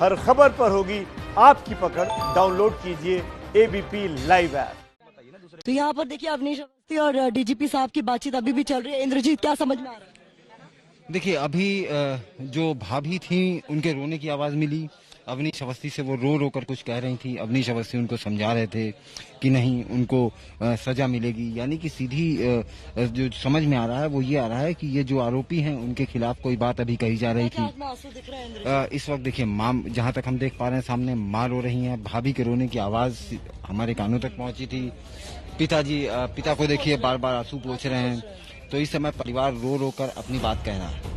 हर खबर पर होगी आपकी पकड़। डाउनलोड कीजिए एबीपी लाइव ऐप। तो यहाँ पर देखिए अवनीश अवस्थी और डीजीपी साहब की बातचीत अभी भी चल रही है। इंद्रजीत, क्या समझ में आ रहा है? देखिए, अभी जो भाभी थी उनके रोने की आवाज़ मिली। अवनीश अवस्थी से वो रो रो कर कुछ कह रही थी। अवनीश अवस्थी उनको समझा रहे थे कि नहीं, उनको सजा मिलेगी। यानी कि सीधी जो समझ में आ रहा है वो ये आ रहा है कि ये जो आरोपी हैं उनके खिलाफ कोई बात अभी कही जा रही थी। इस वक्त देखिए, माँ, जहाँ तक हम देख पा रहे हैं, सामने माँ रो रही हैं। भाभी के रोने की आवाज़ हमारे कानों तक पहुंची थी। पिता को देखिए बार बार आंसू पोंछ रहे हैं। तो इस समय परिवार रो रो कर अपनी बात कह रहा है।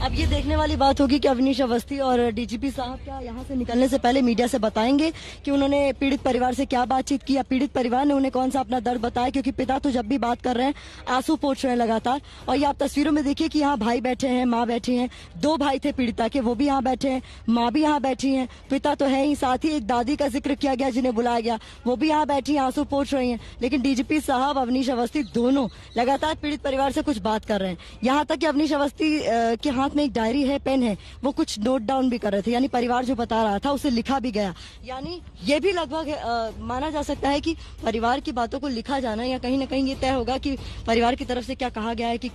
अब ये देखने वाली बात होगी कि अवनीश अवस्थी और डीजीपी साहब क्या यहाँ से निकलने से पहले मीडिया से बताएंगे कि उन्होंने पीड़ित परिवार से क्या बातचीत की या पीड़ित परिवार ने उन्हें कौन सा अपना दर्द बताया। क्योंकि पिता तो जब भी बात कर रहे हैं आंसू पोंछ रहे हैं लगातार। और ये आप तस्वीरों में देखिए कि यहाँ भाई बैठे हैं, माँ बैठी हैं। 2 भाई थे पीड़िता के, वो भी यहाँ बैठे हैं, माँ भी यहाँ बैठी है, पिता तो है ही, साथ ही एक दादी का जिक्र किया गया जिन्हें बुलाया गया, वो भी यहाँ बैठी है, आंसू पोंछ रही है। लेकिन डीजीपी साहब, अवनीश अवस्थी दोनों लगातार पीड़ित परिवार से कुछ बात कर रहे हैं। यहाँ तक कि अवनीश अवस्थी के हाथ में एक डायरी है, पेन है, वो कुछ नोट डाउन भी कर रहे थे। यानी परिवार जो बता रहा था उसे लिखा भी गया। यानी ये भी लगभग माना जा सकता है कि परिवार की बातों को लिखा जाना या कहीं ना कहीं ये तय होगा कि परिवार की तरफ से क्या कहा गया है कि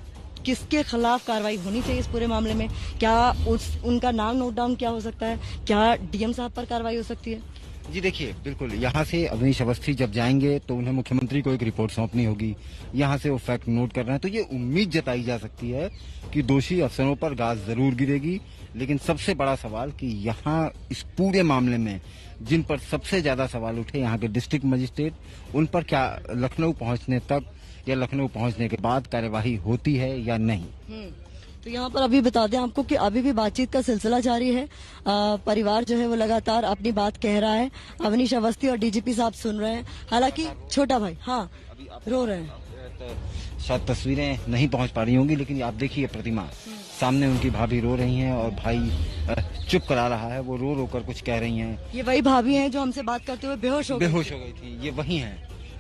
किसके खिलाफ कार्रवाई होनी चाहिए इस पूरे मामले में। क्या उनका नाम नोट डाउन क्या हो सकता है, क्या डीएम साहब पर कार्रवाई हो सकती है? जी देखिए, बिल्कुल, यहाँ से अवनीश अवस्थी जब जाएंगे तो उन्हें मुख्यमंत्री को एक रिपोर्ट सौंपनी होगी। यहाँ से वो फैक्ट नोट कर रहे हैं, तो ये उम्मीद जताई जा सकती है कि दोषी अफसरों पर गाज जरूर गिरेगी। लेकिन सबसे बड़ा सवाल कि यहाँ इस पूरे मामले में जिन पर सबसे ज्यादा सवाल उठे, यहाँ के डिस्ट्रिक्ट मजिस्ट्रेट, उन पर क्या लखनऊ पहुंचने तक या लखनऊ पहुंचने के बाद कार्यवाही होती है या नहीं। तो यहाँ पर अभी बता दें आपको कि अभी भी बातचीत का सिलसिला जारी है। परिवार जो है वो लगातार अपनी बात कह रहा है। अवनीश अवस्थी और डीजीपी साहब सुन रहे हैं। हालांकि छोटा भाई रो रहे हैं। शायद तस्वीरें नहीं पहुंच पा रही होंगी, लेकिन आप देखिए प्रतिमा, सामने उनकी भाभी रो रही हैं और भाई चुप करा रहा है। वो रो रो कर कुछ कह रही हैं। ये वही भाभी हैं जो हमसे बात करते हुए बेहोश हो गई थी। ये वही हैं,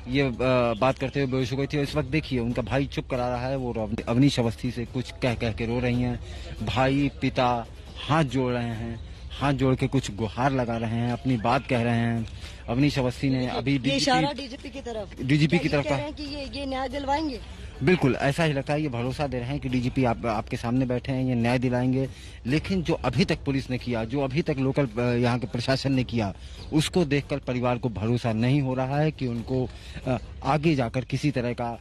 ये बात करते हुए बेहोश हो गई थी। और इस वक्त देखिए उनका भाई चुप करा रहा है। वो अवनीश अवस्थी से कुछ कह कह के रो रही हैं। भाई पिता हाथ जोड़ रहे हैं, हाथ जोड़ के कुछ गुहार लगा रहे हैं, अपनी बात कह रहे हैं। अवनीश अवस्थी ने अभी डीजीपी की तरफ कहा है कि ये न्याय दिलवाएंगे। बिल्कुल ऐसा ही लगता है। ये भरोसा दे रहे हैं कि डीजीपी आपके सामने बैठे हैं, ये न्याय दिलाएंगे। लेकिन जो अभी तक पुलिस ने किया, जो अभी तक लोकल यहाँ के प्रशासन ने किया, उसको देखकर परिवार को भरोसा नहीं हो रहा है कि उनको आगे जाकर किसी तरह का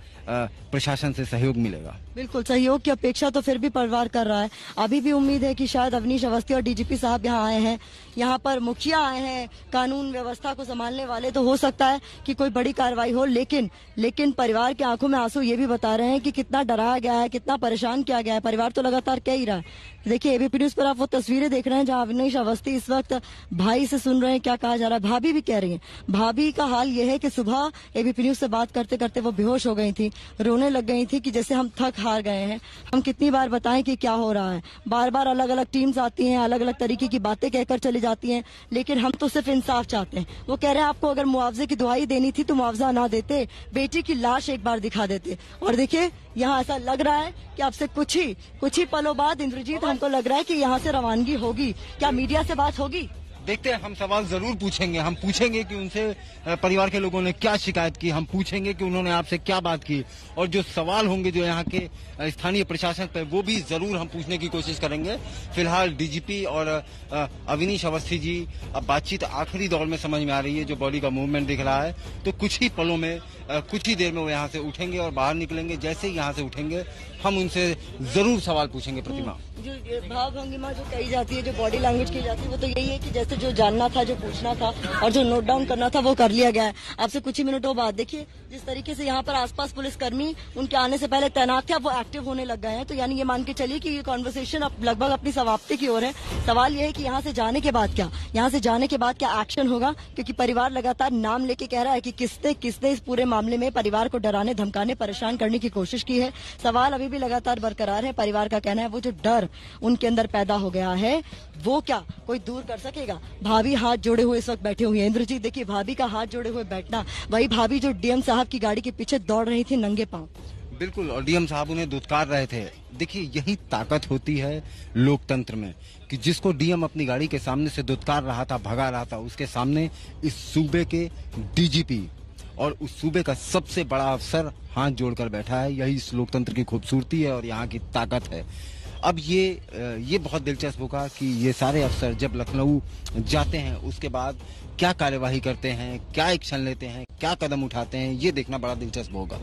प्रशासन से सहयोग मिलेगा। बिल्कुल, सहयोग की अपेक्षा तो फिर भी परिवार कर रहा है। अभी भी उम्मीद है कि शायद अवनीश अवस्थी और डीजीपी साहब यहाँ आए हैं, यहाँ पर मुखिया आए हैं, कानून व्यवस्था को संभालने वाले, तो हो सकता है कि कोई बड़ी कार्रवाई हो। लेकिन परिवार के आंखों में आंसू ये भी बता रहे हैं कि कितना डराया गया है, कितना परेशान किया गया है। परिवार तो लगातार कह ही रहा है। देखिए एबीपी न्यूज पर आप वो तस्वीरें देख रहे हैं जहां अवनीश अवस्थी इस वक्त भाई से सुन रहे हैं क्या कहा जा रहा है। भाभी भी कह रही हैं। भाभी का हाल यह है कि सुबह एबीपी न्यूज से बात करते करते वो बेहोश हो गई थी, रोने लग गई थी कि जैसे हम थक हार गए हैं। हम कितनी बार बताएं कि क्या हो रहा है। बार बार अलग अलग टीम्स आती हैं, अलग अलग तरीके की बातें कहकर चली जाती हैं, लेकिन हम तो सिर्फ इंसाफ चाहते हैं। वो कह रहे हैं आपको अगर मुआवजे की दुहाई देनी थी तो मुआवजा ना देते, बेटी की लाश एक बार दिखा देते। और देखिए यहाँ ऐसा लग रहा है कि आपसे कुछ ही पलों बाद इंद्रजीत, हमको लग रहा है कि यहाँ से रवानगी होगी। क्या मीडिया से बात होगी? देखते हैं, हम सवाल जरूर पूछेंगे। हम पूछेंगे कि उनसे परिवार के लोगों ने क्या शिकायत की, हम पूछेंगे कि उन्होंने आपसे क्या बात की, और जो सवाल होंगे जो यहाँ के स्थानीय प्रशासन पर, वो भी जरूर हम पूछने की कोशिश करेंगे। फिलहाल डीजीपी और अवनीश अवस्थी जी, अब बातचीत आखिरी दौर में समझ में आ रही है। जो बॉडी का मूवमेंट दिख रहा है, तो कुछ ही पलों में, कुछ ही देर में वो यहाँ से उठेंगे और बाहर निकलेंगे। जैसे ही यहाँ से उठेंगे हम उनसे जरूर सवाल पूछेंगे। प्रतिमा, जो भाव भंगिमा जो कही जाती है, जो बॉडी लैंग्वेज की जाती है, वो तो यही है कि जैसे जो जानना था, जो पूछना था और जो नोट डाउन करना था वो कर लिया गया है। आपसे कुछ ही मिनटों बाद देखिए जिस तरीके से यहाँ पर आसपास पुलिसकर्मी उनके आने से पहले तैनात थे, अब वो एक्टिव होने लग गए हैं। तो यानी ये मान के चलिए कि ये कॉन्वर्सेशन अब लगभग अपनी समाप्ति की ओर है। सवाल ये है कि यहाँ से जाने के बाद क्या एक्शन होगा, क्योंकि परिवार लगातार नाम लेके कह रहा है कि किसने इस पूरे मामले में परिवार को डराने, धमकाने, परेशान करने की कोशिश की है। सवाल अभी भी लगातार बरकरार है। परिवार का कहना है वो जो डर उनके अंदर पैदा हो गया है वो क्या कोई दूर कर सकेगा। भाभी हाथ जोड़े हुए इस वक्त बैठे हुए हैं। इंद्रजीत देखिए, भाभी का हाथ जोड़े हुए बैठना, वही भाभी जो डीएम साहब की गाड़ी के पीछे दौड़ रही थी नंगे पांव। बिल्कुल, और डीएम साहब उन्हें दुत्कार रहे थे। देखिए, यही ताकत होती है लोकतंत्र में कि जिसको डीएम अपनी गाड़ी के सामने से दुत्कार रहा था, भगा रहा था, उसके सामने इस सूबे के डीजीपी और उस सूबे का सबसे बड़ा अफसर हाथ जोड़कर बैठा है। यही इस लोकतंत्र की खूबसूरती है और यहाँ की ताकत है। अब ये बहुत दिलचस्प होगा कि ये सारे अफसर जब लखनऊ जाते हैं उसके बाद क्या कार्यवाही करते हैं, क्या एक्शन लेते हैं, क्या कदम उठाते हैं, ये देखना बड़ा दिलचस्प होगा।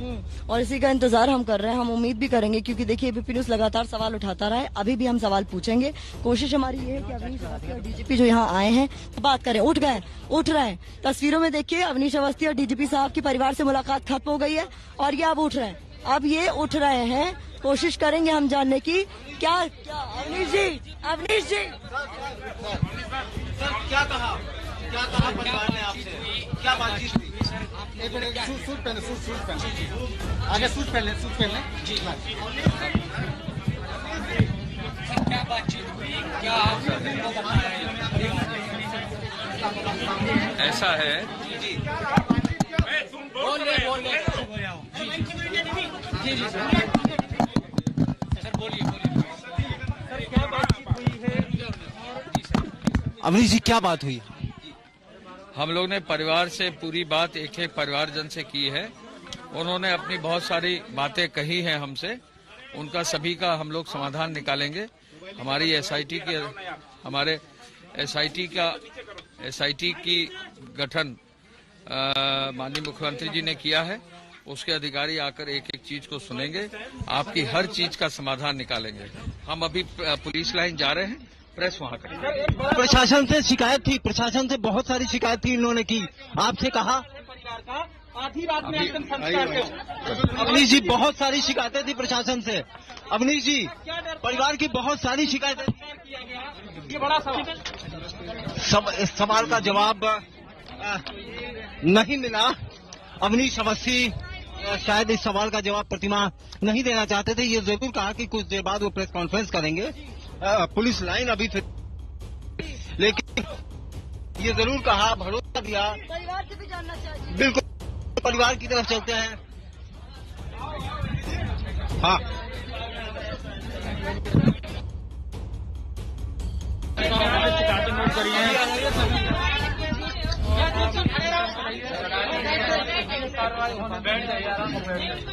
और इसी का इंतजार हम कर रहे हैं, हम उम्मीद भी करेंगे, क्योंकि देखिए एबीपी न्यूज लगातार सवाल उठाता रहा है। अभी भी हम सवाल पूछेंगे। कोशिश हमारी ये है कि अवनीश अवस्थी और डीजीपी जो यहाँ आए हैं बात करें। उठ रहे हैं। तस्वीरों में देखिए अवनीश अवस्थी और डीजीपी साहब की परिवार से मुलाकात खत्म हो गई है और ये अब उठ रहे हैं। अब ये उठ रहे हैं। कोशिश करेंगे हम जानने की क्या अवनीश जी सर क्या कहा परिवार ने आपसे, क्या बातचीत हुई? एक मिनट, सूट पहले आगे सूट पहले जी। क्या बातचीत हुई, क्या आपको बताया? ऐसा है जी सर बोलिए सर, क्या बातचीत हुई है? अवनीश जी, क्या बात हुई? हम लोग ने परिवार से पूरी बात एक परिवारजन से की है। उन्होंने अपनी बहुत सारी बातें कही हैं हमसे, उनका सभी का हम लोग समाधान निकालेंगे। हमारी एसआईटी की गठन माननीय मुख्यमंत्री जी ने किया है। उसके अधिकारी आकर एक एक चीज को सुनेंगे, आपकी हर चीज का समाधान निकालेंगे। हम अभी पुलिस लाइन जा रहे हैं, प्रेस वहां करेंगे। प्रशासन से शिकायत थी, प्रशासन से बहुत सारी शिकायत थी इन्होंने की, आपसे कहा? आधी रात में अंतिम संस्कार अवनीश जी, बहुत सारी शिकायतें थी प्रशासन से। अवनीश जी, परिवार की बहुत सारी शिकायतें, ये बड़ा सवाल, इस सवाल का जवाब नहीं मिला। अवनीश अवस्थी शायद इस सवाल का जवाब प्रतिमा नहीं देना चाहते थे। ये जरूर कहा कि कुछ देर बाद वो प्रेस कॉन्फ्रेंस करेंगे। पुलिस लाइन अभी फिर, लेकिन ये जरूर कहा, भरोसा दिया। परिवार से भी जानना चाहिए। बिल्कुल, परिवार की तरफ चलते हैं। हाँ,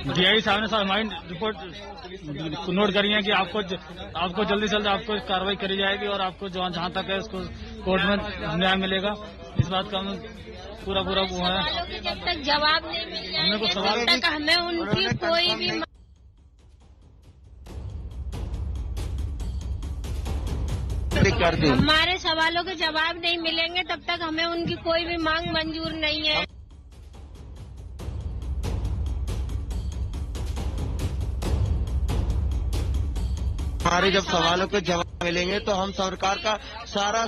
डीआई साहब ने हमारी रिपोर्ट नोट करी है कि आपको जल्दी से जल्दी आपको कार्रवाई करी जाएगी और आपको जहाँ तक है उसको कोर्ट में न्याय मिलेगा। इस बात का हमें पूरा वो है। जब तक जवाब नहीं मिल जाएगा तब तक हमें उनकी कोई भी हमारे सवालों के जवाब नहीं मिलेंगे तब तक हमें उनकी कोई भी मांग मंजूर नहीं है। हमारे जब सवालों के जवाब मिलेंगे तो हम सरकार का सारा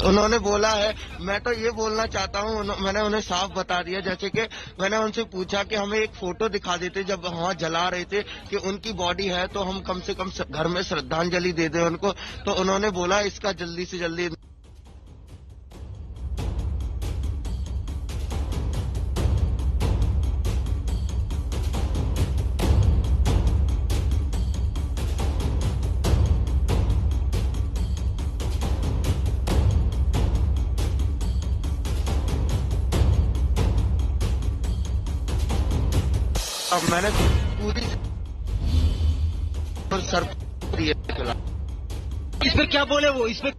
उन्होंने बोला है। मैं तो ये बोलना चाहता हूँ, मैंने उन्हें साफ बता दिया, जैसे कि मैंने उनसे पूछा कि हमें एक फोटो दिखा देते जब वहाँ जला रहे थे कि उनकी बॉडी है तो हम कम से कम घर में श्रद्धांजलि दे दें उनको। तो उन्होंने बोला इसका जल्दी से जल्दी अब मैंने पूरी सर इस पे क्या बोले वो? इस पे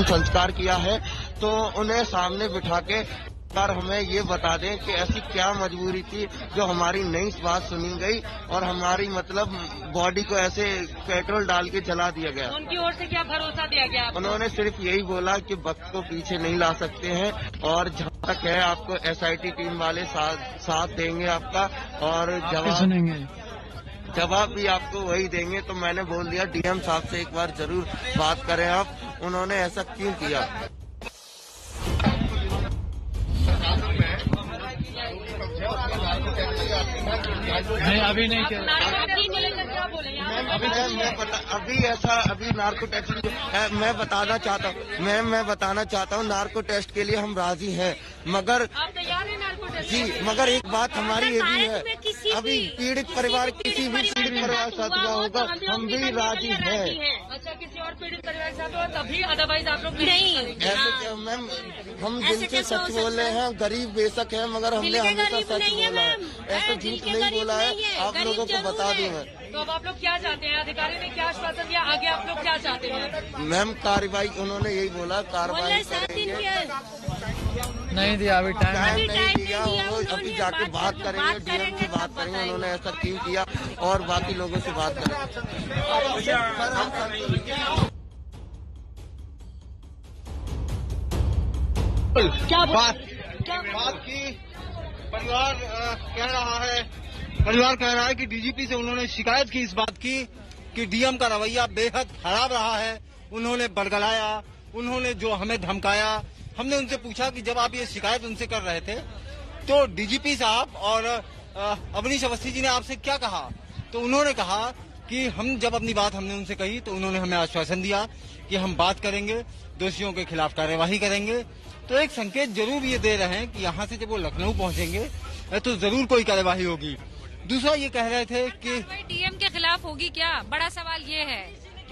संस्कार किया है तो उन्हें सामने बिठा के हमें ये बता दें कि ऐसी क्या मजबूरी थी जो हमारी नई बात सुनी गई और हमारी मतलब बॉडी को ऐसे पेट्रोल डाल के जला दिया गया। उनकी ओर से क्या भरोसा दिया गया? उन्होंने सिर्फ यही बोला कि वक्त को पीछे नहीं ला सकते हैं और जहाँ तक है आपको एसआईटी टीम वाले साथ देंगे आपका और जवाब भी आपको वही देंगे। तो मैंने बोल दिया डीएम साहब से एक बार जरूर बात करें आप, उन्होंने ऐसा क्यों किया। नहीं अभी नहीं किया। अभी नार्को टेस्ट मैं बताना चाहता हूँ नार्को टेस्ट के लिए हम राजी हैं, मगर जी मगर एक बात हमारी ये भी है, अभी पीड़ित परिवार किसी भी पीड़ित परिवार के साथ हुआ होगा हम भी राजी हैं। अच्छा किसी और पीड़ित परिवार के साथ हुआ तभी, अदरवाइज आप लोग नहीं। ऐसे मैम हम दिल से सच बोले हैं, गरीब बेशक है मगर हमने हमेशा सच बोला है, ऐसा झूठ नहीं बोला है, आप लोगों को बता दूं मैं। तो अब आप लोग क्या चाहते हैं? अधिकारी ने क्या आश्वासन दिया, आगे आप लोग क्या चाहते हैं? मैम कार्रवाई उन्होंने यही बोला, कार्रवाई नहीं दिया, अभी टाइम नहीं दिया, वो अभी जाके बात करेंगे, डीएम से बात करेंगे, उन्होंने ऐसा क्यों किया और बाकी लोगों से बात करेंगे। क्या बात की परिवार कह रहा है कि डीजीपी से उन्होंने शिकायत की इस बात की कि डीएम का रवैया बेहद खराब रहा है, उन्होंने बरगलाया, उन्होंने जो हमें धमकाया। हमने उनसे पूछा कि जब आप ये शिकायत उनसे कर रहे थे तो डीजीपी साहब और अवनीश अवस्थी जी ने आपसे क्या कहा, तो उन्होंने कहा कि हम जब अपनी बात हमने उनसे कही तो उन्होंने हमें आश्वासन दिया कि हम बात करेंगे, दोषियों के खिलाफ कार्यवाही करेंगे। तो एक संकेत जरूर ये दे रहे हैं कि यहाँ से जब वो लखनऊ पहुँचेंगे तो जरूर कोई कार्यवाही होगी। दूसरा ये कह रहे थे कि डीएम के खिलाफ होगी क्या, बड़ा सवाल ये है।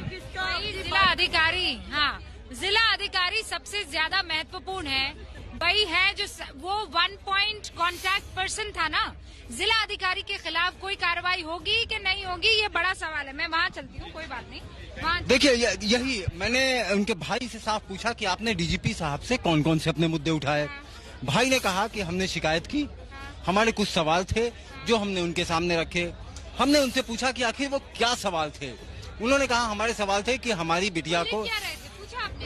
जिला अधिकारी, हाँ जिला अधिकारी सबसे ज्यादा महत्वपूर्ण है, वही है जो वो 1 पॉइंट कांटेक्ट पर्सन था ना। जिला अधिकारी के खिलाफ कोई कार्रवाई होगी कि नहीं होगी, ये बड़ा सवाल है। मैं वहाँ चलती हूँ, कोई बात नहीं। देखिए यही मैंने उनके भाई से साफ पूछा कि आपने डीजीपी साहब से कौन कौन से अपने मुद्दे उठाए। भाई ने कहा कि हमने शिकायत की, हमारे कुछ सवाल थे जो हमने उनके सामने रखे। हमने उनसे पूछा कि आखिर वो क्या सवाल थे। उन्होंने कहा हमारे सवाल थे कि हमारी बिटिया को,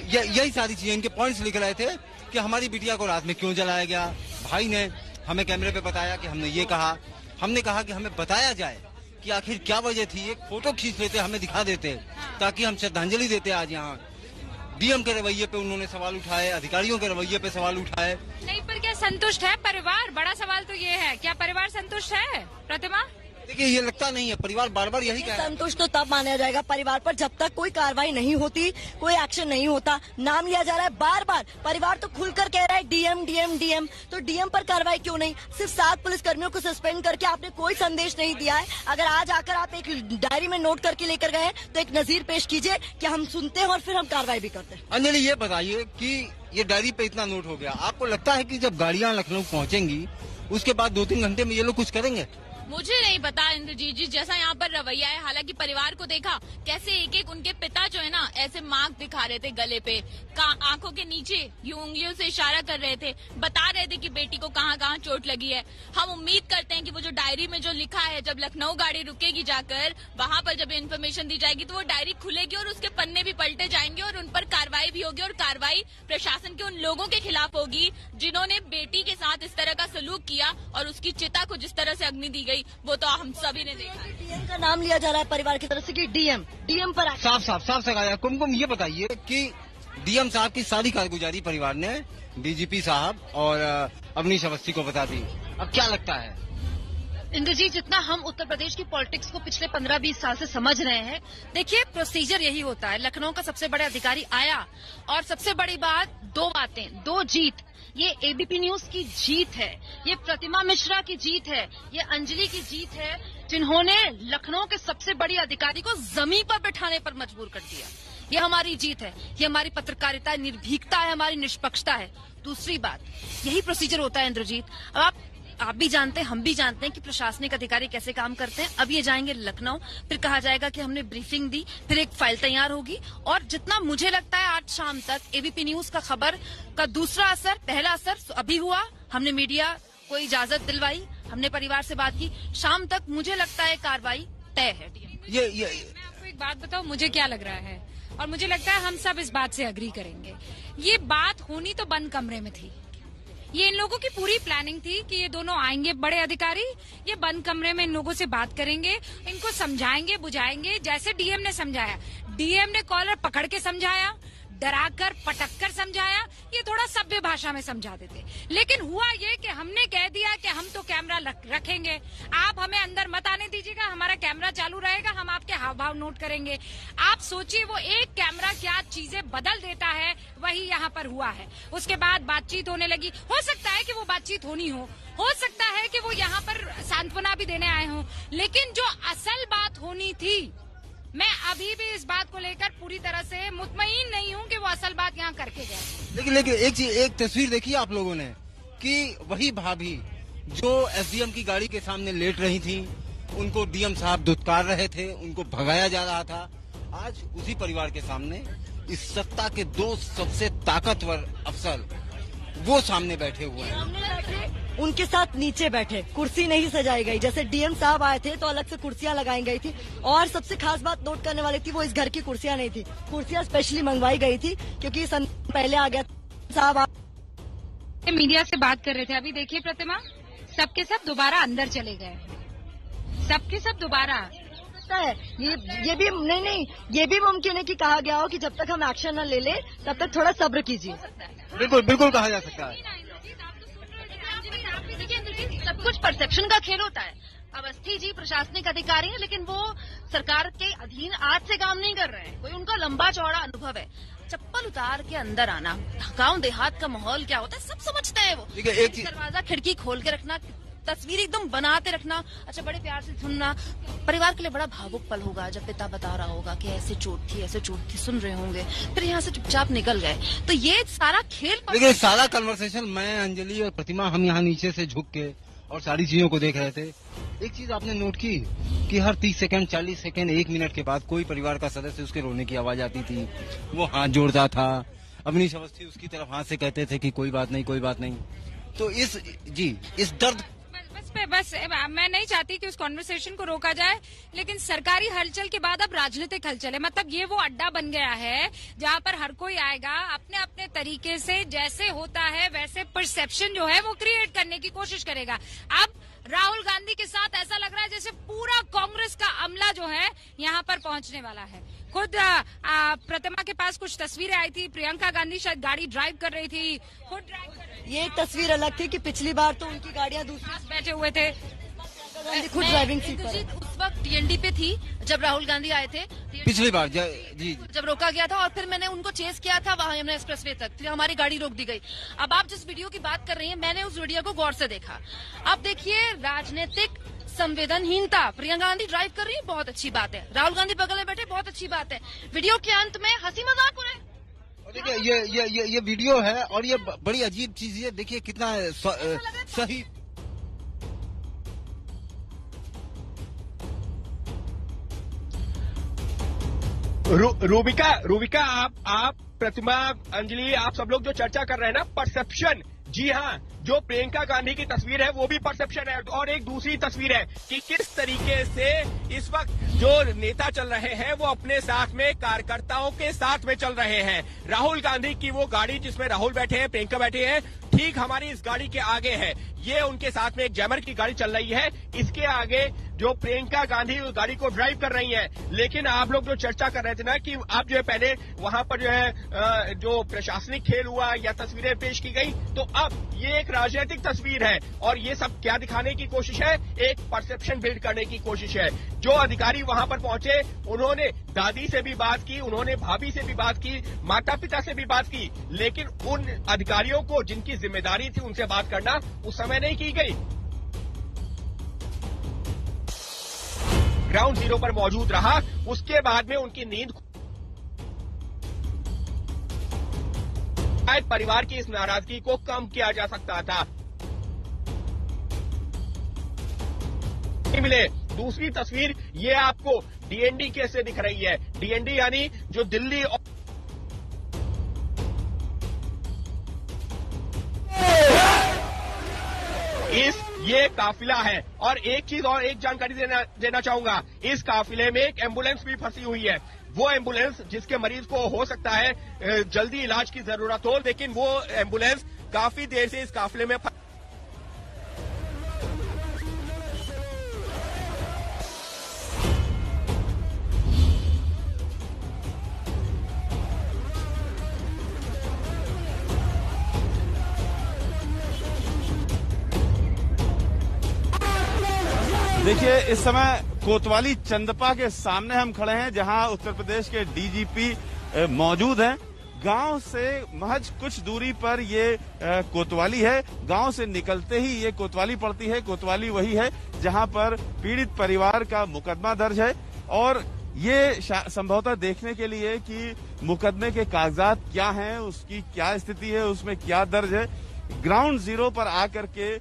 यही सारी चीजें इनके पॉइंट्स लिख रहे थे कि हमारी बिटिया को रात में क्यों जलाया गया। भाई ने हमें कैमरे पे बताया कि हमने ये कहा, हमने कहा कि हमें बताया जाए कि आखिर क्या वजह थी। एक फोटो खींच लेते, हमें दिखा देते ताकि हम श्रद्धांजलि देते आज यहाँ। डीएम के रवैये पे उन्होंने सवाल उठाए, अधिकारियों के रवैये पे सवाल उठाए। नहीं, पर क्या संतुष्ट है परिवार? बड़ा सवाल तो ये है, क्या परिवार संतुष्ट है? प्रतिमा, देखिए ये लगता नहीं है, परिवार बार बार यही कह रहा है। संतुष्ट तो तब माना जाएगा परिवार पर जब तक कोई कार्रवाई नहीं होती, कोई एक्शन नहीं होता। नाम लिया जा रहा है बार बार, परिवार तो खुलकर कह रहा है डीएम डीएम डीएम, तो डीएम पर कार्रवाई क्यों नहीं? सिर्फ 7 पुलिसकर्मियों को सस्पेंड करके आपने कोई संदेश नहीं दिया है। अगर आज आकर आप एक डायरी में नोट करके लेकर गए हैं तो एक नजीर पेश कीजिए कि हम सुनते हैं और फिर हम कार्रवाई भी करते हैं। अंजलि ये बताइए कि ये डायरी पे इतना नोट हो गया, आपको लगता है कि जब गाड़ियां लखनऊ पहुंचेंगी उसके बाद 2-3 घंटे में ये लोग कुछ करेंगे? मुझे नहीं पता इंद्रजीत जी, जैसा यहाँ पर रवैया है। हालांकि परिवार को देखा कैसे एक एक उनके पिता जो है ना ऐसे मार्क दिखा रहे थे गले पे, आंखों के नीचे यूं उंगलियों से इशारा कर रहे थे, बता रहे थे कि बेटी को कहाँ कहाँ चोट लगी है। हम उम्मीद करते हैं कि वो जो डायरी में जो लिखा है, जब लखनऊ गाड़ी रुकेगी जाकर वहाँ पर जब इन्फॉर्मेशन दी जाएगी तो वो डायरी खुलेगी और उसके पन्ने भी पलटे जाएंगे और उन पर कार्रवाई भी होगी। और कार्रवाई प्रशासन के उन लोगों के खिलाफ होगी जिन्होंने बेटी के साथ इस तरह का सलूक किया और उसकी चिता को जिस तरह से अग्नि दी गई वो तो हम सभी ने देखा। डीएम का नाम लिया जा रहा है परिवार की तरफ से कि डीएम पर साफ सगाया। कुमकुम ये बताइए कि डीएम साहब की सारी कारगुजारी परिवार ने डीजीपी साहब और अवनीश अवस्थी को बता दी। अब क्या लगता है इंद्रजीत, जितना हम उत्तर प्रदेश की पॉलिटिक्स को पिछले 15-20 साल से समझ रहे हैं, देखिए प्रोसीजर यही होता है। लखनऊ का सबसे बड़ा अधिकारी आया और सबसे बड़ी बात, 2 बातें, 2 जीत। ये एबीपी न्यूज की जीत है, ये प्रतिमा मिश्रा की जीत है, ये अंजलि की जीत है, जिन्होंने लखनऊ के सबसे बड़ी अधिकारी को जमीन पर बैठाने पर मजबूर कर दिया। ये हमारी जीत है, ये हमारी पत्रकारिता निर्भीकता है, हमारी निष्पक्षता है। दूसरी बात, यही प्रोसीजर होता है इंद्रजीत। अब आप भी जानते हैं, हम भी जानते हैं कि प्रशासनिक अधिकारी कैसे काम करते हैं। अब ये जाएंगे लखनऊ, फिर कहा जाएगा कि हमने ब्रीफिंग दी, फिर एक फाइल तैयार होगी और जितना मुझे लगता है आज शाम तक एबीपी न्यूज का खबर का दूसरा असर, पहला असर अभी हुआ, हमने मीडिया को इजाजत दिलवाई, हमने परिवार से बात की, शाम तक मुझे लगता है कार्रवाई तय है। मैं आपको एक बात बताऊं, मुझे क्या लग रहा है, और मुझे लगता है हम सब इस बात से अग्री करेंगे। ये बात होनी तो बंद कमरे में थी, ये इन लोगों की पूरी प्लानिंग थी कि ये दोनों आएंगे बड़े अधिकारी, ये बंद कमरे में इन लोगों से बात करेंगे, इनको समझाएंगे बुझाएंगे, जैसे डीएम ने समझाया। डीएम ने कॉलर पकड़ के समझाया, डराकर पटक कर समझाया। ये थोड़ा सभ्य भाषा में समझा देते। लेकिन हुआ ये कि हमने कह दिया कि हम तो कैमरा रखेंगे, आप हमें अंदर मत आने दीजिएगा, हमारा कैमरा चालू रहेगा, हम आपके हाव भाव नोट करेंगे। आप सोचिए वो एक कैमरा क्या चीजें बदल देता है, वही यहाँ पर हुआ है। उसके बाद बातचीत होने लगी। हो सकता है कि वो बातचीत होनी हो सकता है कि वो यहाँ पर सांत्वना भी देने आए हों, लेकिन जो असल बात होनी थी, मैं अभी भी इस बात को लेकर पूरी तरह से मुतमईन नहीं हूँ कि वो असल बात यहाँ करके गए। लेकिन एक तस्वीर देखी आप लोगों ने कि वही भाभी जो एसडीएम की गाड़ी के सामने लेट रही थी, उनको डीएम साहब धुतकार रहे थे, उनको भगाया जा रहा था। आज उसी परिवार के सामने इस सत्ता के दो सबसे ताकतवर अफसर वो सामने बैठे हुए हैं। उनके साथ नीचे बैठे, कुर्सी नहीं सजाई गई। जैसे डीएम साहब आए थे तो अलग से कुर्सियां लगाई गई थी, और सबसे खास बात नोट करने वाली थी, वो इस घर की कुर्सियां नहीं थी, कुर्सियां स्पेशली मंगवाई गई थी क्योंकि पहले आ गया साहब। मीडिया से बात कर रहे थे, अभी देखिए प्रतिमा, सबके सब दोबारा अंदर चले गए, सबके सब दोबारा है। ये भी नहीं, ये भी मुमकिन है कि कहा गया हो कि जब तक हम एक्शन न ले ले तब तक थोड़ा सब्र कीजिए। बिल्कुल कहा जा सकता है। सब कुछ परसेप्शन का खेल होता है। अवस्थी जी प्रशासनिक अधिकारी हैं, लेकिन वो सरकार के अधीन आज से काम नहीं कर रहे हैं, कोई उनका लंबा चौड़ा अनुभव है। चप्पल उतार के अंदर आना, गांव देहात का माहौल क्या होता है सब समझते हैं वो। एक दरवाजा खिड़की खोल के रखना, तस्वीर एकदम बनाते रखना, अच्छा बड़े प्यार से सुनना। परिवार के लिए बड़ा भावुक पल होगा जब पिता बता रहा होगा कि ऐसे चोट थी, सुन रहे होंगे, फिर यहाँ से चुपचाप निकल गए। तो ये सारा खेल, लेकिन सारा कन्वर्सेशन मैं, अंजलि और प्रतिमा, हम यहाँ नीचे से झुक के और सारी चीजों को देख रहे थे। एक चीज आपने नोट की कि हर 30 सेकंड, 40 सेकंड, 1 मिनट के बाद कोई परिवार का सदस्य उसके रोने की आवाज आती थी, वो हाथ जोड़ता था। अवनीश अवस्थी उसकी तरफ हाथ से कहते थे कि कोई बात नहीं। तो इस दर्द बस मैं नहीं चाहती कि उस कॉन्वर्सेशन को रोका जाए, लेकिन सरकारी हलचल के बाद अब राजनीतिक हलचल है। मतलब ये वो अड्डा बन गया है जहाँ पर हर कोई आएगा, अपने अपने तरीके से जैसे होता है वैसे परसेप्शन जो है वो क्रिएट करने की कोशिश करेगा। अब राहुल गांधी के साथ ऐसा लग रहा है जैसे पूरा कांग्रेस का अमला जो है यहाँ पर पहुंचने वाला है। खुद प्रतिमा के पास कुछ तस्वीरें आई थी, प्रियंका गांधी शायद गाड़ी ड्राइव कर रही थी, खुद ड्राइव कर रही थी। ये एक तस्वीर अलग थी कि पिछली बार तो उनकी गाड़ियां दूसरी बैठे हुए थे, खुद ड्राइविंग सीट पर। उस वक्त टीएनडी पे थी जब राहुल गांधी आए थे, पिछली बार जी जब रोका गया था, और फिर मैंने उनको चेस किया था वहां यमुना एक्सप्रेसवे तक, फिर हमारी गाड़ी रोक दी गई। अब आप जिस वीडियो की बात कर रही हैं, मैंने उस वीडियो को गौर से देखा। अब देखिए राजनीतिक संवेदनहीनता, प्रियंका गांधी ड्राइव कर रही है, बहुत अच्छी बात है, राहुल गांधी बगल में बैठे, बहुत अच्छी बात है। वीडियो के अंत में हंसी मजाक हो रहे हैं। देखिए ये वीडियो है और ये बड़ी अजीब चीज है। देखिए कितना सही। रूबिका आप प्रतिमा, अंजलि, आप सब लोग जो चर्चा कर रहे हैं ना, परसेप्शन, जी हाँ, जो प्रियंका गांधी की तस्वीर है वो भी परसेप्शन है, और एक दूसरी तस्वीर है कि किस तरीके से इस वक्त जो नेता चल रहे हैं वो अपने साथ में कार्यकर्ताओं के साथ में चल रहे हैं। राहुल गांधी की वो गाड़ी जिसमें राहुल बैठे हैं, प्रियंका बैठे हैं, ठीक हमारी इस गाड़ी के आगे है। ये उनके साथ में एक जैमर की गाड़ी चल रही है, इसके आगे जो प्रियंका गांधी उस गाड़ी को ड्राइव कर रही हैं। लेकिन आप लोग जो चर्चा कर रहे थे ना कि आप जो है पहले वहां पर जो है जो प्रशासनिक खेल हुआ या तस्वीरें पेश की गई, तो अब ये एक राजनीतिक तस्वीर है, और ये सब क्या दिखाने की कोशिश है, एक परसेप्शन बिल्ड करने की कोशिश है। जो अधिकारी वहां पर पहुंचे उन्होंने दादी से भी बात की, उन्होंने भाभी से भी बात की, माता पिता से भी बात की, लेकिन उन अधिकारियों को जिनकी जिम्मेदारी थी उनसे बात करना उस समय नहीं की गई। ग्राउंड जीरो पर मौजूद रहा, उसके बाद में उनकी नींद, परिवार की इस नाराजगी को कम किया जा सकता था। मिले दूसरी तस्वीर, ये आपको डीएनडी कैसे दिख रही है। डीएनडी यानी जो दिल्ली ये काफिला है। और एक चीज और एक जानकारी देना चाहूंगा, इस काफिले में एक एम्बुलेंस भी फंसी हुई है। वो एम्बुलेंस जिसके मरीज को हो सकता है जल्दी इलाज की जरूरत हो, लेकिन वो एम्बुलेंस काफी देर से इस काफिले में देखिए, इस समय कोतवाली चंदपा के सामने हम खड़े हैं, जहां उत्तर प्रदेश के डीजीपी मौजूद हैं। गांव से महज कुछ दूरी पर ये कोतवाली है। गांव से निकलते ही ये कोतवाली पड़ती है। कोतवाली वही है जहां पर पीड़ित परिवार का मुकदमा दर्ज है और ये संभवतः देखने के लिए कि मुकदमे के कागजात क्या हैं, उसकी क्या स्थिति है, उसमें क्या दर्ज है। ग्राउंड जीरो पर आकर के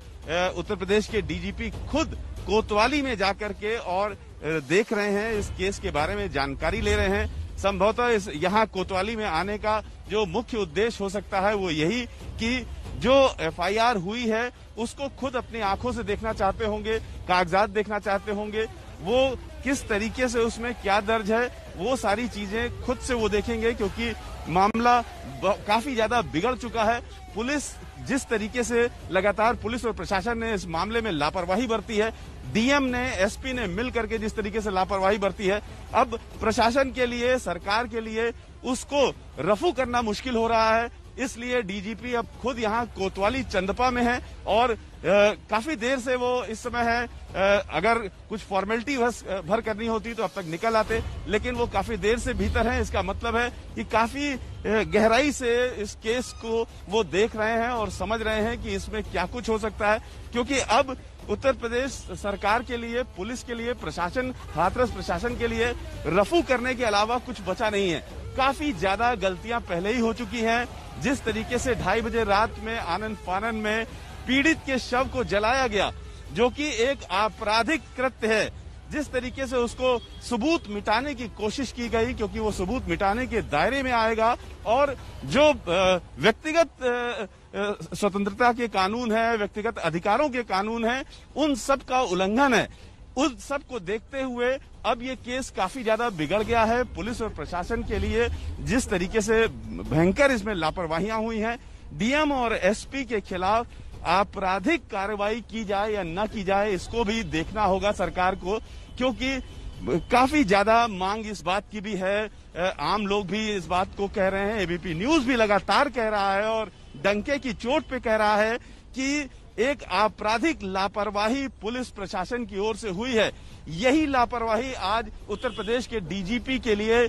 उत्तर प्रदेश के डीजीपी खुद कोतवाली में जाकर के और देख रहे हैं, इस केस के बारे में जानकारी ले रहे हैं। संभवतः यहाँ कोतवाली में आने का जो मुख्य उद्देश्य हो सकता है वो यही कि जो एफआईआर हुई है उसको खुद अपनी आंखों से देखना चाहते होंगे, कागजात देखना चाहते होंगे, वो किस तरीके से उसमें क्या दर्ज है, वो सारी चीजें खुद से वो देखेंगे, क्योंकि मामला काफी ज्यादा बिगड़ चुका है। पुलिस जिस तरीके से लगातार पुलिस और प्रशासन ने इस मामले में लापरवाही बरती है, डीएम ने, एसपी ने मिल करके जिस तरीके से लापरवाही बरती है, अब प्रशासन के लिए, सरकार के लिए उसको रफू करना मुश्किल हो रहा है। इसलिए डीजीपी अब खुद यहाँ कोतवाली चंदपा में है और काफी देर से वो इस समय है। अगर कुछ फॉर्मेलिटी भर करनी होती तो अब तक निकल आते, लेकिन वो काफी देर से भीतर हैं। इसका मतलब है कि काफी गहराई से इस केस को वो देख रहे हैं और समझ रहे हैं कि इसमें क्या कुछ हो सकता है, क्योंकि अब उत्तर प्रदेश सरकार के लिए, पुलिस के लिए, प्रशासन, हाथरस प्रशासन के लिए रफू करने के अलावा कुछ बचा नहीं है। काफी ज्यादा गलतियां पहले ही हो चुकी हैं। जिस तरीके से 2:30 बजे रात में आनन फानन में पीड़ित के शव को जलाया गया, जो कि एक आपराधिक कृत्य है, जिस तरीके से उसको सबूत मिटाने की कोशिश की गई, क्योंकि वो सबूत मिटाने के दायरे में आएगा और जो व्यक्तिगत स्वतंत्रता के कानून है, व्यक्तिगत अधिकारों के कानून है, उन सब का उल्लंघन है। उन सब को देखते हुए अब ये केस काफी ज्यादा बिगड़ गया है। पुलिस और प्रशासन के लिए जिस तरीके से भयंकर इसमें लापरवाहियां हुई हैं, डीएम और एसपी के खिलाफ आपराधिक कार्रवाई की जाए या न की जाए, इसको भी देखना होगा सरकार को, क्योंकि काफी ज्यादा मांग इस बात की भी है। आम लोग भी इस बात को कह रहे हैं, एबीपी न्यूज भी लगातार कह रहा है और डंके की चोट पे कह रहा है कि एक आपराधिक लापरवाही पुलिस प्रशासन की ओर से हुई है। यही लापरवाही आज उत्तर प्रदेश के डीजीपी के लिए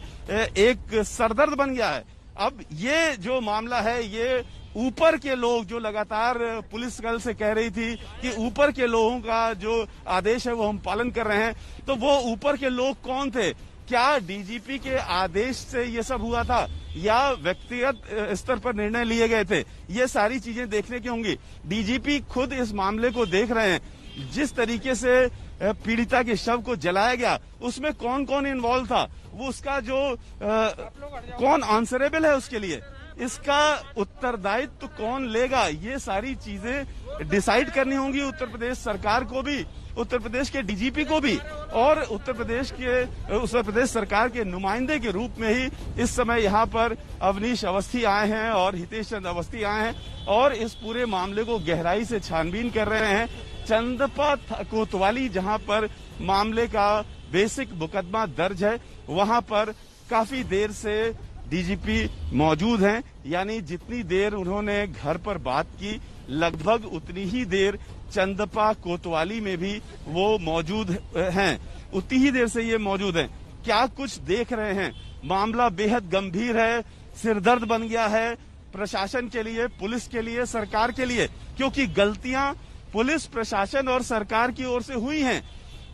एक सरदर्द बन गया है। अब ये जो मामला है, ये ऊपर के लोग जो लगातार पुलिस कल से कह रही थी कि ऊपर के लोगों का जो आदेश है वो हम पालन कर रहे हैं, तो वो ऊपर के लोग कौन थे? क्या डीजीपी के आदेश से ये सब हुआ था या व्यक्तिगत स्तर पर निर्णय लिए गए थे? ये सारी चीजें देखने की होंगी। डीजीपी खुद इस मामले को देख रहे हैं। जिस तरीके से पीड़िता के शव को जलाया गया, उसमें कौन कौन इन्वॉल्व था, वो उसका जो कौन आंसरेबल है उसके लिए, इसका उत्तरदायित्व कौन लेगा, ये सारी चीजें डिसाइड करनी होंगी उत्तर प्रदेश सरकार को भी, उत्तर प्रदेश के डीजीपी को भी, और उत्तर प्रदेश सरकार के नुमाइंदे के रूप में ही इस समय यहाँ पर अवनीश अवस्थी आए हैं और हितेश चंद्र अवस्थी आए हैं और इस पूरे मामले को गहराई से छानबीन कर रहे हैं। चंदपा कोतवाली जहाँ पर मामले का बेसिक मुकदमा दर्ज है, वहाँ पर काफी देर से डीजीपी मौजूद हैं, यानी जितनी देर उन्होंने घर पर बात की, लगभग उतनी ही देर चंदपा कोतवाली में भी वो मौजूद हैं, उतनी ही देर से ये मौजूद हैं। क्या कुछ देख रहे हैं? मामला बेहद गंभीर है, सिरदर्द बन गया है प्रशासन के लिए, पुलिस के लिए, सरकार के लिए, क्योंकि गलतियां पुलिस, प्रशासन और सरकार की ओर से हुई हैं।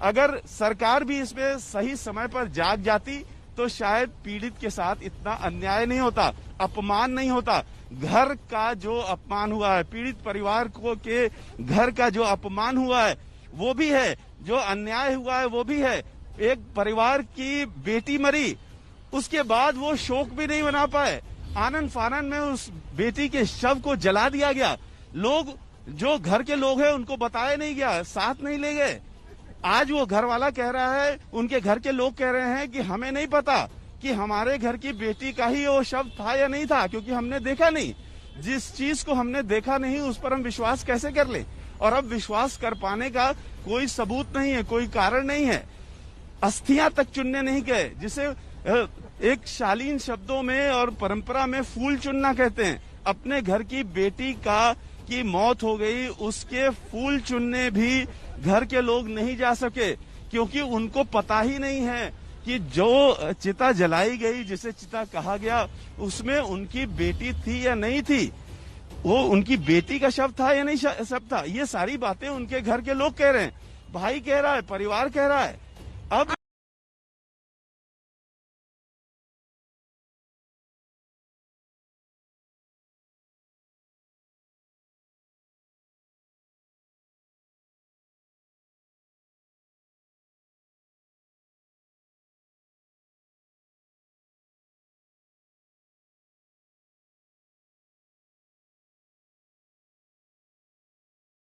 अगर सरकार भी इसमें सही समय पर जाग जाती तो शायद पीड़ित के साथ इतना अन्याय नहीं होता, अपमान नहीं होता। घर का जो अपमान हुआ है, पीड़ित परिवार को के घर का जो अपमान हुआ है वो भी है, जो अन्याय हुआ है वो भी है। एक परिवार की बेटी मरी, उसके बाद वो शोक भी नहीं मना पाए, आनन फानन में उस बेटी के शव को जला दिया गया। लोग, जो घर के लोग हैं, उनको बताया नहीं गया, साथ नहीं ले गए। आज वो घर वाला कह रहा है, उनके घर के लोग कह रहे हैं कि हमें नहीं पता कि हमारे घर की बेटी का ही वो शव था या नहीं था, क्योंकि हमने देखा नहीं। जिस चीज को हमने देखा नहीं उस पर हम विश्वास कैसे कर ले? और अब विश्वास कर पाने का कोई सबूत नहीं है, कोई कारण नहीं है। अस्थियां तक चुनने नहीं गए, जिसे एक शालीन शब्दों में और परंपरा में फूल चुनना कहते हैं। अपने घर की बेटी की मौत हो गई, उसके फूल चुनने भी घर के लोग नहीं जा सके, क्योंकि उनको पता ही नहीं है कि जो चिता जलाई गई, जिसे चिता कहा गया, उसमें उनकी बेटी थी या नहीं थी, वो उनकी बेटी का शव था या नहीं शव था। ये सारी बातें उनके घर के लोग कह रहे हैं, भाई कह रहा है, परिवार कह रहा है। अब